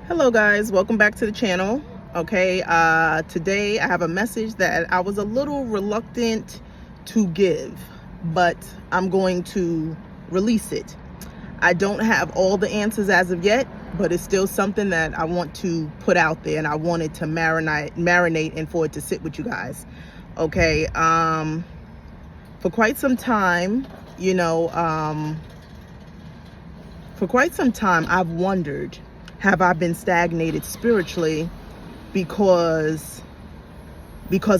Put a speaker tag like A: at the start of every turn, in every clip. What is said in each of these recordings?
A: Hello guys, welcome back to the channel. Okay, today I have a message that I was a little reluctant to give, but I'm going to release it. I don't have all the answers as of yet, but it's still something that I want to put out there, and I wanted to marinate and for it to sit with you guys. Okay, for quite some time, I've wondered, have I been stagnated spiritually because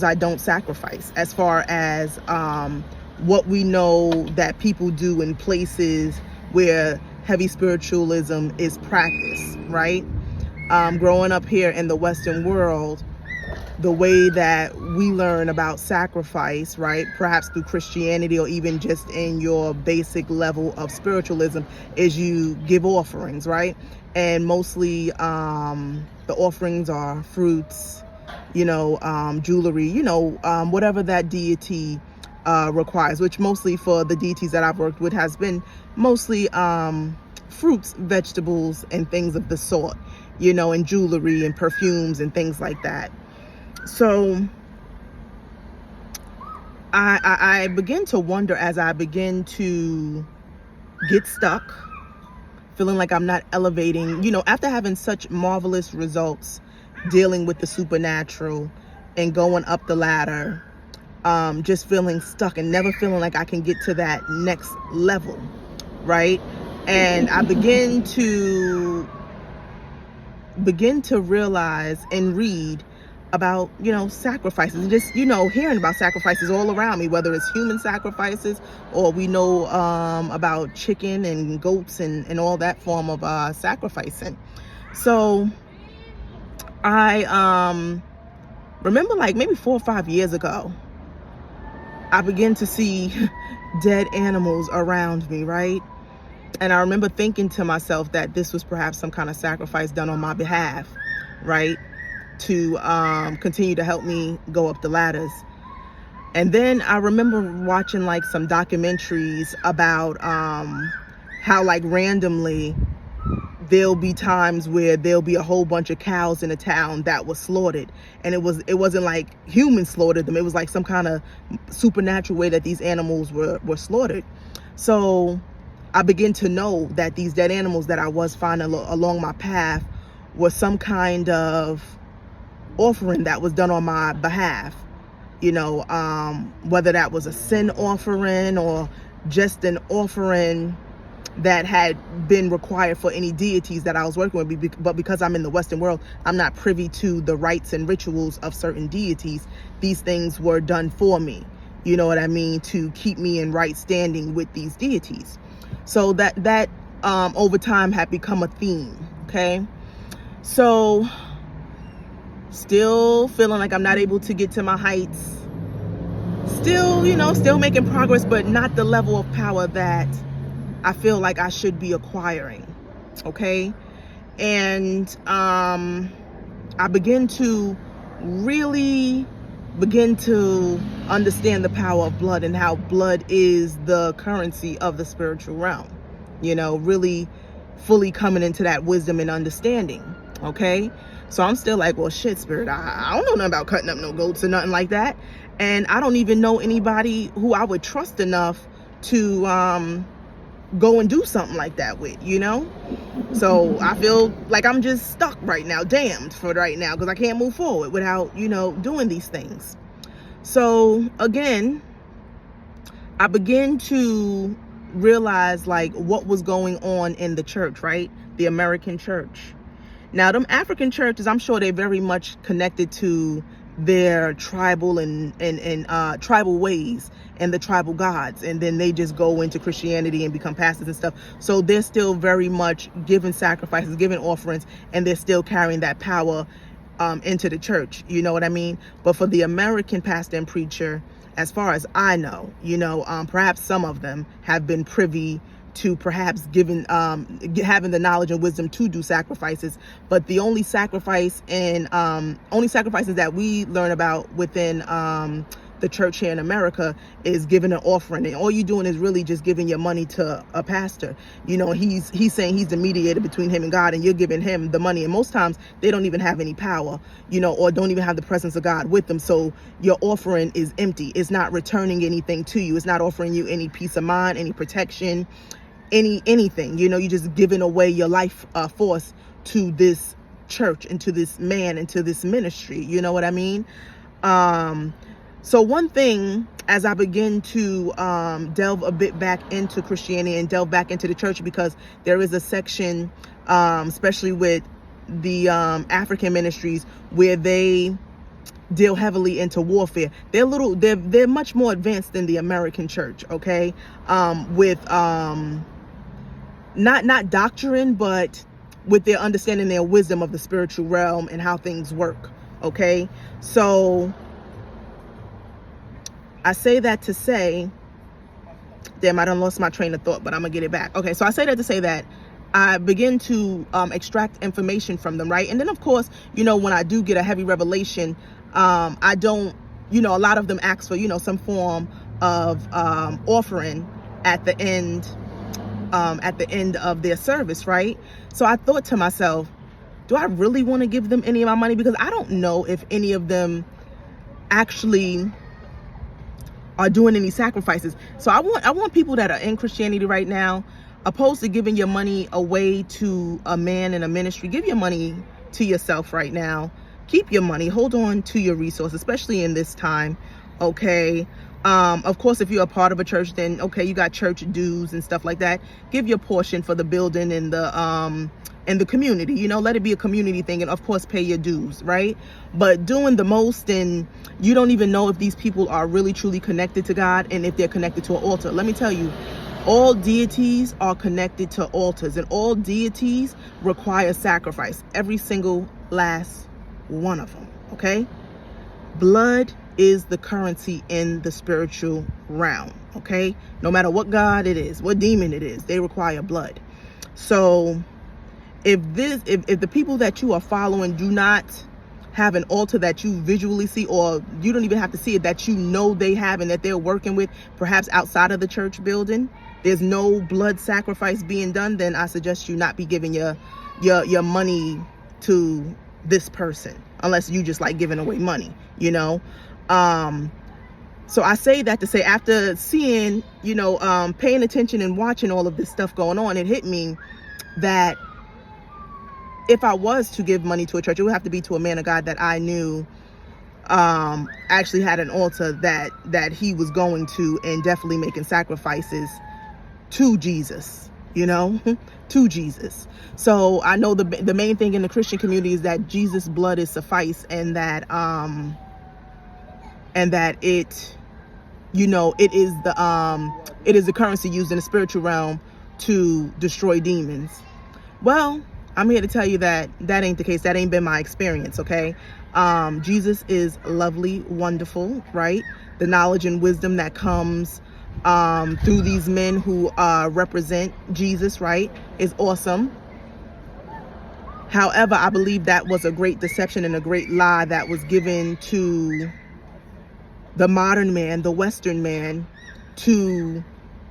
A: I don't sacrifice, as far as what we know that people do in places where heavy spiritualism is practiced, right? Growing up here in the Western world, the way that we learn about sacrifice, right, perhaps through Christianity or even just in your basic level of spiritualism, is you give offerings, right? And mostly the offerings are fruits, jewelry, whatever that deity requires, which mostly for the deities that I've worked with has been mostly fruits, vegetables, and things of the sort, and jewelry and perfumes and things like that. So I begin to wonder, as I begin to get stuck, feeling like I'm not elevating, after having such marvelous results dealing with the supernatural and going up the ladder, just feeling stuck and never feeling like I can get to that next level, right? And I begin to realize and read about, sacrifices, and just, hearing about sacrifices all around me, whether it's human sacrifices or we know about chicken and goats and all that form of sacrificing. So I remember, like maybe 4 or 5 years ago, I began to see dead animals around me, right? And I remember thinking to myself that this was perhaps some kind of sacrifice done on my behalf, right, to continue to help me go up the ladders. And then I remember watching like some documentaries about how, like, randomly there'll be times where there'll be a whole bunch of cows in a town that was slaughtered, and it wasn't like humans slaughtered them. It was like some kind of supernatural way that these animals were slaughtered. So I begin to know that these dead animals that I was finding along my path was some kind of offering that was done on my behalf, whether that was a sin offering or just an offering that had been required for any deities that I was working with. But because I'm in the Western world, I'm not privy to the rites and rituals of certain deities. These things were done for me, you know what I mean, to keep me in right standing with these deities. So that over time had become a theme. Okay, so still feeling like I'm not able to get to my heights, still making progress, but not the level of power that I feel like I should be acquiring. Okay, and I begin to really understand the power of blood and how blood is the currency of the spiritual realm, really fully coming into that wisdom and understanding. Okay, so I'm still like, well, shit, Spirit, I don't know nothing about cutting up no goats or nothing like that, and I don't even know anybody who I would trust enough to go and do something like that with, so I feel like I'm just stuck right now, damned for right now, because I can't move forward without doing these things. So again, I begin to realize like what was going on in the church, right? The American church. Now, them African churches, I'm sure they're very much connected to their tribal and tribal ways and the tribal gods, and then they just go into Christianity and become pastors and stuff. So they're still very much giving sacrifices, giving offerings, and they're still carrying that power into the church, you know what I mean? But for the American pastor and preacher, as far as I know, perhaps some of them have been privy to perhaps having the knowledge and wisdom to do sacrifices, but the only sacrifices that we learn about within the church here in America is giving an offering, and all you're doing is really just giving your money to a pastor. He's saying he's the mediator between him and God, and you're giving him the money. And most times they don't even have any power, or don't even have the presence of God with them. So your offering is empty. It's not returning anything to you. It's not offering you any peace of mind, any protection, anything. You're just giving away your life force to this church and to this man and to this ministry. You know what I mean? So one thing, as I begin to delve a bit back into Christianity and delve back into the church, because there is a section, especially with the African ministries, where they deal heavily into warfare. They're much more advanced than the American church, okay? With not doctrine, but with their understanding, their wisdom of the spiritual realm and how things work, okay? So I say that to say, damn, I done lost my train of thought, but I'm gonna get it back. Okay, so I say that to say that I begin to extract information from them, right? And then, of course, when I do get a heavy revelation, I don't, a lot of them ask for, some form of offering at the end of their service, right? So I thought to myself, do I really want to give them any of my money? Because I don't know if any of them actually are doing any sacrifices. So I want people that are in Christianity right now, opposed to giving your money away to a man in a ministry, give your money to yourself right now. Keep your money, hold on to your resources, especially in this time, okay? Of course, if you're a part of a church, then okay, you got church dues and stuff like that. Give your portion for the building and the community, let it be a community thing, and of course pay your dues, right? But doing the most, and you don't even know if these people are really truly connected to God and if they're connected to an altar. Let me tell you, all deities are connected to altars, and all deities require sacrifice, every single last one of them, okay? Blood is the currency in the spiritual realm, okay? No matter what god it is, what demon it is, they require blood. So if the people that you are following do not have an altar that you visually see, or you don't even have to see it, that they have and that they're working with, perhaps outside of the church building, there's no blood sacrifice being done, then I suggest you not be giving your money to this person, unless you just like giving away money, So I say that to say, after seeing, paying attention and watching all of this stuff going on, it hit me that if I was to give money to a church, it would have to be to a man of God that I knew actually had an altar that he was going to, and definitely making sacrifices to Jesus, to Jesus. So I know the main thing in the Christian community is that Jesus' blood is suffice, and that it, it is the currency used in the spiritual realm to destroy demons. Well, I'm here to tell you that ain't the case. That ain't been my experience, okay? Jesus is lovely, wonderful, right? The knowledge and wisdom that comes through these men who represent Jesus, right, is awesome. However, I believe that was a great deception and a great lie that was given to the modern man, the Western man, to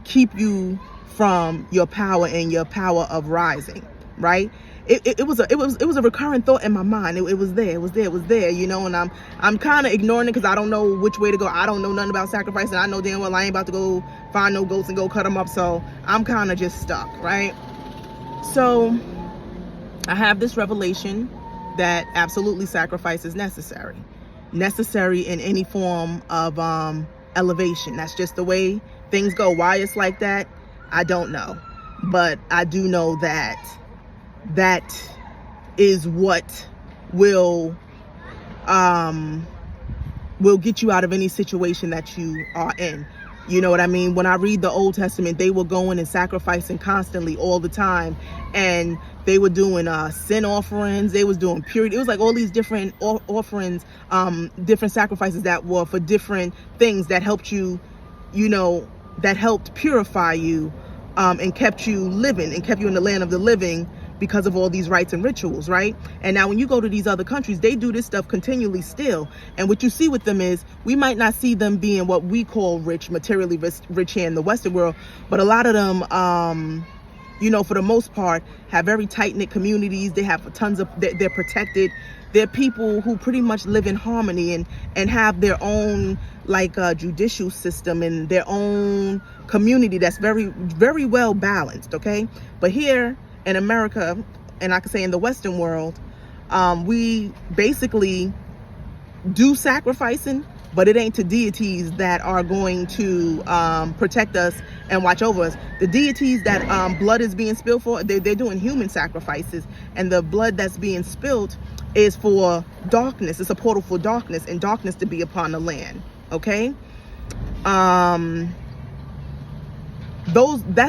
A: keep you from your power and your power of rising, right? It was a recurrent thought in my mind. It was there, and I'm kind of ignoring it because I don't know which way to go. I don't know nothing about sacrifice, and I know damn well I ain't about to go find no goats and go cut them up. So I'm kind of just stuck, right? So I have this revelation that absolutely sacrifice is necessary in any form of elevation. That's just the way things go. Why it's like that, I don't know, but I do know that is what will get you out of any situation that you are in. You know what I mean? When I read the Old Testament, they were going and sacrificing constantly all the time, and they were doing sin offerings. They was doing purity. It was like all these different offerings, different sacrifices that were for different things that helped you, that helped purify you, and kept you living and kept you in the land of the living, because of all these rites and rituals, right? And now when you go to these other countries, they do this stuff continually still. And what you see with them is, we might not see them being what we call rich, materially rich here in the Western world, but a lot of them, you know, for the most part, have very tight-knit communities. They have tons of, they're protected. They're people who pretty much live in harmony and have their own, like, judicial system and their own community that's very, very well balanced, okay? But here in America, and I could say in the Western world, we basically do sacrificing, but it ain't to deities that are going to protect us and watch over us. The deities that blood is being spilled for, they're doing human sacrifices, and the blood that's being spilled is for darkness. It's a portal for darkness, and darkness to be upon the land, okay? That's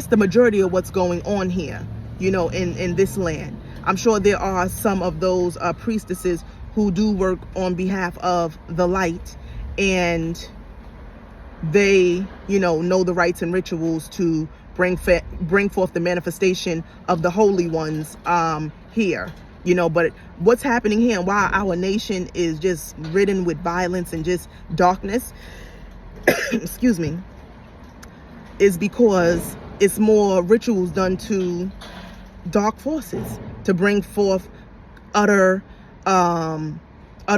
A: the majority of what's going on here, you know, in this land. I'm sure there are some of those priestesses who do work on behalf of the light, and they, you know the rites and rituals to bring forth the manifestation of the holy ones here, you know. But what's happening here and why our nation is just ridden with violence and just darkness, excuse me, is because it's more rituals done to dark forces to bring forth utter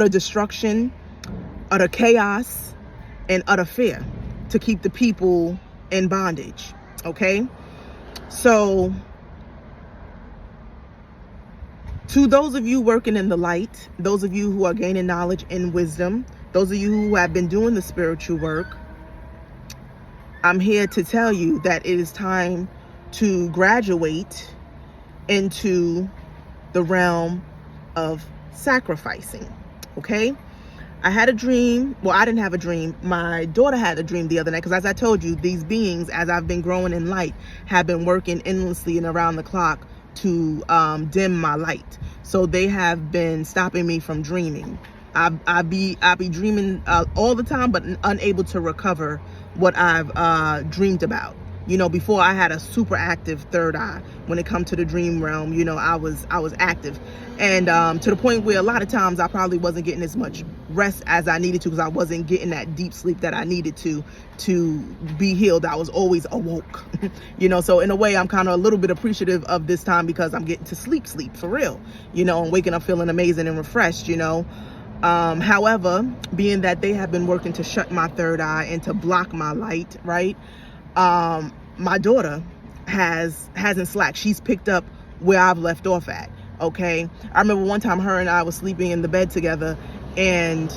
A: destruction, utter chaos, and utter fear, to keep the people in bondage, okay? So to those of you working in the light, those of you who are gaining knowledge and wisdom, those of you who have been doing the spiritual work, I'm here to tell you that it is time to graduate into the realm of sacrificing, okay? I had a dream. Well, I didn't have a dream. My daughter had a dream the other night, because as I told you, these beings, as I've been growing in light, have been working endlessly and around the clock to dim my light. So they have been stopping me from dreaming. I be dreaming all the time, but unable to recover what I've dreamed about. You know, before I had a super active third eye. When it comes to the dream realm, you know, I was active, and to the point where a lot of times I probably wasn't getting as much rest as I needed to, because I wasn't getting that deep sleep that I needed to be healed. I was always awoke, you know. So in a way, I'm kind of a little bit appreciative of this time, because I'm getting to sleep for real, you know, and waking up feeling amazing and refreshed, you know. However, being that they have been working to shut my third eye and to block my light, right? My daughter hasn't slacked. She's picked up where I've left off at, okay? I remember one time her and I was sleeping in the bed together, and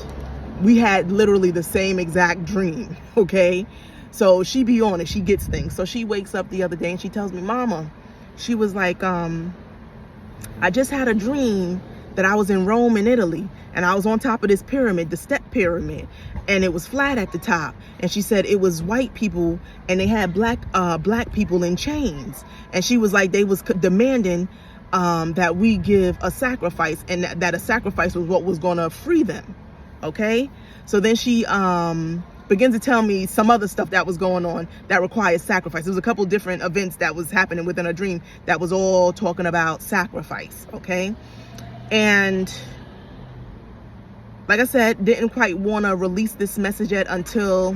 A: we had literally the same exact dream, okay? So she be on it, she gets things. So she wakes up the other day and she tells me, Mama, she was like, I just had a dream that I was in Rome in Italy, and I was on top of this pyramid, the step pyramid, and it was flat at the top. And she said it was white people, and they had black people in chains. And she was like, they was demanding that we give a sacrifice, and that a sacrifice was what was going to free them. Okay, so then she begins to tell me some other stuff that was going on that required sacrifice. There was a couple different events that was happening within a dream that was all talking about sacrifice. Okay. And like I said, didn't quite want to release this message yet until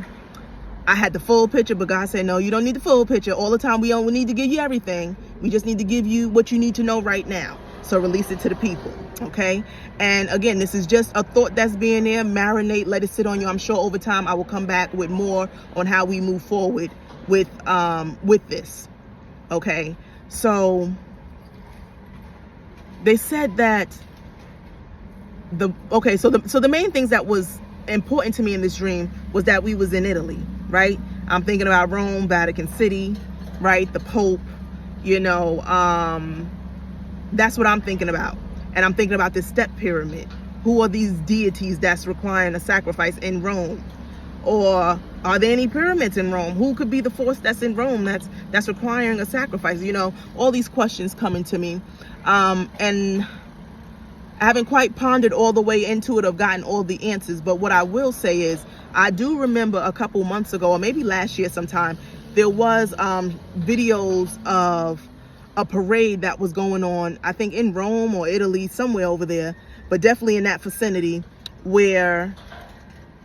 A: I had the full picture. But God said, no, you don't need the full picture. All the time we don't need to give you everything. We just need to give you what you need to know right now. So release it to the people. Okay. And again, this is just a thought that's being there. Marinate, let it sit on you. I'm sure over time I will come back with more on how we move forward with this. Okay. So they said that so the main things that was important to me in this dream was that we was in Italy, right? I'm thinking about Rome, Vatican City, right? The Pope, you know, that's what I'm thinking about. And I'm thinking about this step pyramid. Who are these deities that's requiring a sacrifice in Rome? Or are there any pyramids in Rome? Who could be the force that's in Rome that's requiring a sacrifice? You know, all these questions coming to me. And I haven't quite pondered all the way into it or gotten all the answers. But what I will say is, I do remember a couple months ago, or maybe last year sometime, there was videos of a parade that was going on, I think in Rome or Italy, somewhere over there, but definitely in that vicinity, where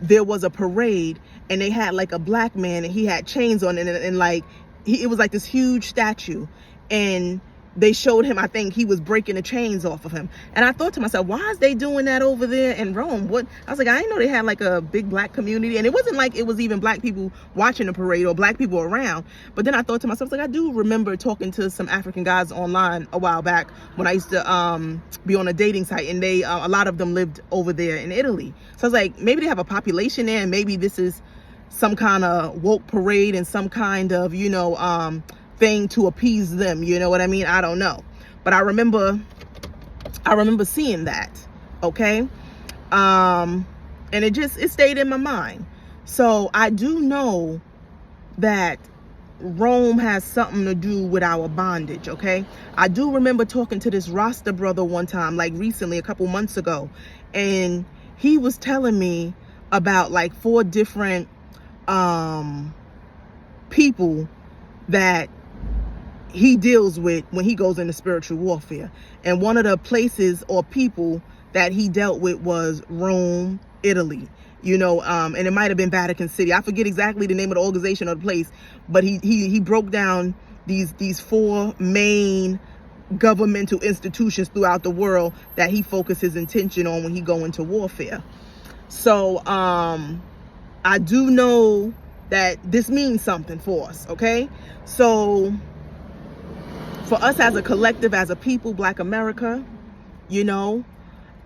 A: there was a parade and they had like a black man and he had chains on it, and like it was like this huge statue, and they showed him, I think he was breaking the chains off of him. And I thought to myself, why is they doing that over there in Rome? What? I was like, I didn't know they had like a big black community. And it wasn't like it was even black people watching the parade or black people around. But then I thought to myself, like, I do remember talking to some African guys online a while back when I used to be on a dating site, and they a lot of them lived over there in Italy. So I was like, maybe they have a population there, and maybe this is some kind of woke parade and some kind of, you know, thing to appease them, you know what I mean? I don't know, but I remember seeing that, okay? And it stayed in my mind. So I do know that Rome has something to do with our bondage, okay? I do remember talking to this Rasta brother one time, like recently, a couple months ago, and he was telling me about like 4 different people that he deals with when he goes into spiritual warfare. And one of the places or people that he dealt with was Rome, Italy, you know, and it might have been Vatican City. I forget exactly the name of the organization or the place, but he broke down these 4 main governmental institutions throughout the world that he focused his intention on when he go into warfare. So I do know that this means something for us, okay? So for us as a collective, as a people, Black America, you know,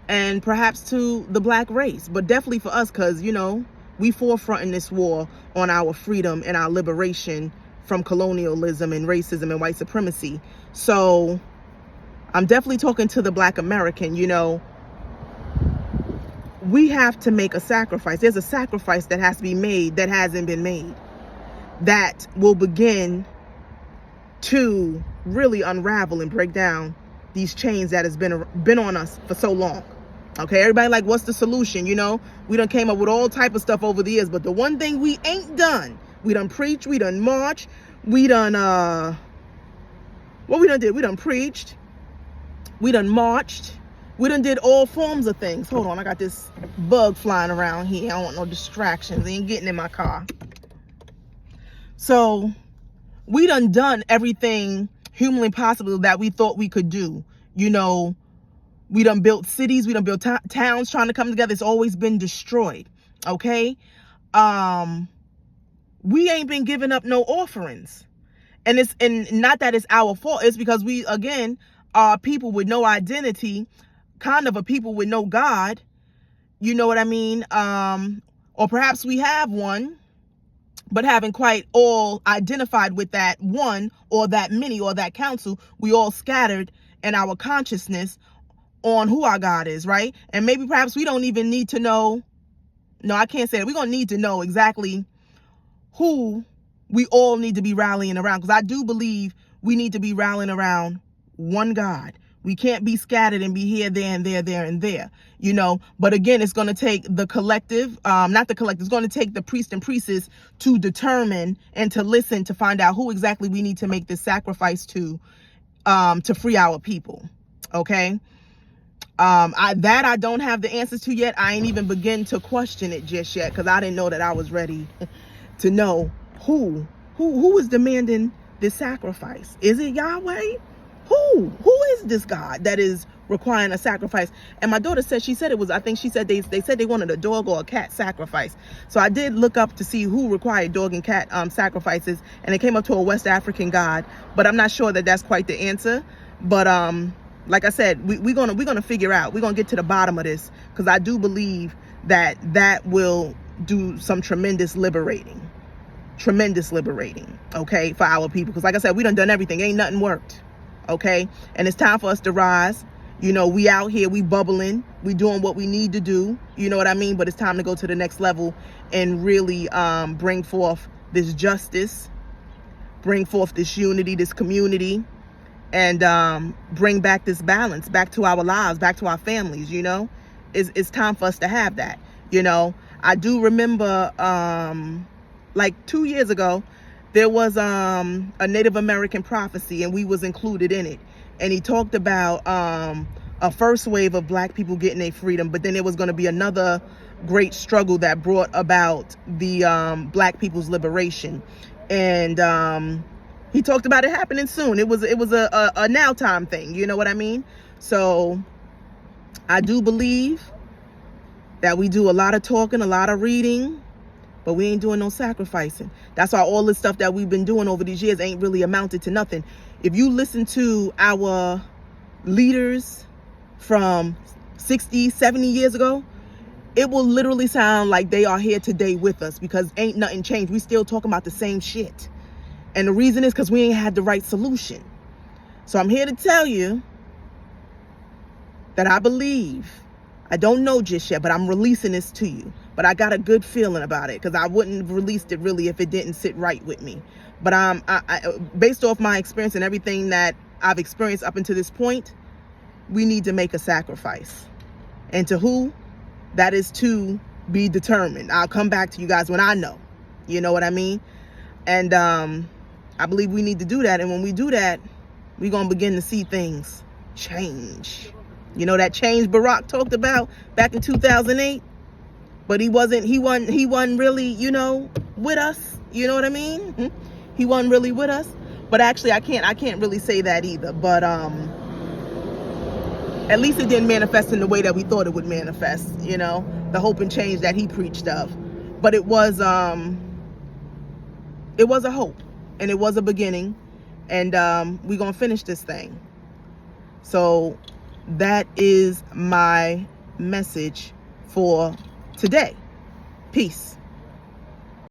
A: and perhaps to the Black race, but definitely for us, because, you know, we forefront in this war on our freedom and our liberation from colonialism and racism and white supremacy. So I'm definitely talking to the Black American, you know, we have to make a sacrifice. There's a sacrifice that has to be made that hasn't been made, that will begin to really unravel and break down these chains that has been on us for so long. Okay, everybody like, what's the solution? You know, we done came up with all type of stuff over the years, but the one thing we ain't done, we done preached, we done marched, we done what we done did, we done preached, we done marched, we done did all forms of things. Hold on, I got this bug flying around here. I don't want no distractions. It ain't getting in my car. So we done everything humanly possible that we thought we could do. You know, we done built cities, we done built towns trying to come together. It's always been destroyed, okay? We ain't been giving up no offerings. And not that it's our fault, it's because we, again, are people with no identity, kind of a people with no God, you know what I mean? Or perhaps we have one, but haven't quite all identified with that one or that many or that council. We all scattered in our consciousness on who our God is, right? And maybe perhaps we don't even need to know. No, I can't say that. We're going to need to know exactly who we all need to be rallying around, because I do believe we need to be rallying around one God. We can't be scattered and be here, there, and there, you know. But again, it's going to take the collective, not the collective, it's going to take the priests and priestesses to determine and to listen to find out who exactly we need to make this sacrifice to free our people, okay? I don't have the answers to yet. I ain't even begin to question it just yet, because I didn't know that I was ready to know who is demanding this sacrifice. Is it Yahweh? Who is this God that is requiring a sacrifice? And my daughter said, I think she said they said they wanted a dog or a cat sacrifice. So I did look up to see who required dog and cat sacrifices, and it came up to a West African God, but I'm not sure that that's quite the answer. But like I said, we're gonna figure out, we're gonna get to the bottom of this, because I do believe that will do some tremendous liberating, okay, for our people. Because like I said, we done everything, ain't nothing worked. Okay, and it's time for us to rise. You know, we out here, we bubbling, we doing what we need to do, you know what I mean? But it's time to go to the next level and really bring forth this justice, bring forth this unity, this community, and bring back this balance back to our lives, back to our families. You know, it's time for us to have that. You know, I do remember like 2 years ago, there was a Native American prophecy, and we was included in it. And he talked about a first wave of black people getting their freedom, but then there was going to be another great struggle that brought about the black people's liberation. And he talked about it happening soon. It was a now time thing, you know what I mean? So I do believe that we do a lot of talking, a lot of reading, but we ain't doing no sacrificing. That's why all this stuff that we've been doing over these years ain't really amounted to nothing. If you listen to our leaders from 60, 70 years ago, it will literally sound like they are here today with us, because ain't nothing changed. We still talking about the same shit. And the reason is because we ain't had the right solution. So I'm here to tell you that I believe, I don't know just yet, but I'm releasing this to you. But I got a good feeling about it, because I wouldn't have released it really if it didn't sit right with me. But based off my experience and everything that I've experienced up until this point, we need to make a sacrifice. And to who? That is to be determined. I'll come back to you guys when I know. You know what I mean? And I believe we need to do that. And when we do that, we're going to begin to see things change. You know, that change Barack talked about back in 2008? But he wasn't really, you know, with us. You know what I mean? He wasn't really with us. But actually, I can't really say that either. But at least it didn't manifest in the way that we thought it would manifest, you know, the hope and change that he preached of. But it was a hope, and it was a beginning, and we're gonna finish this thing. So that is my message for today. Peace.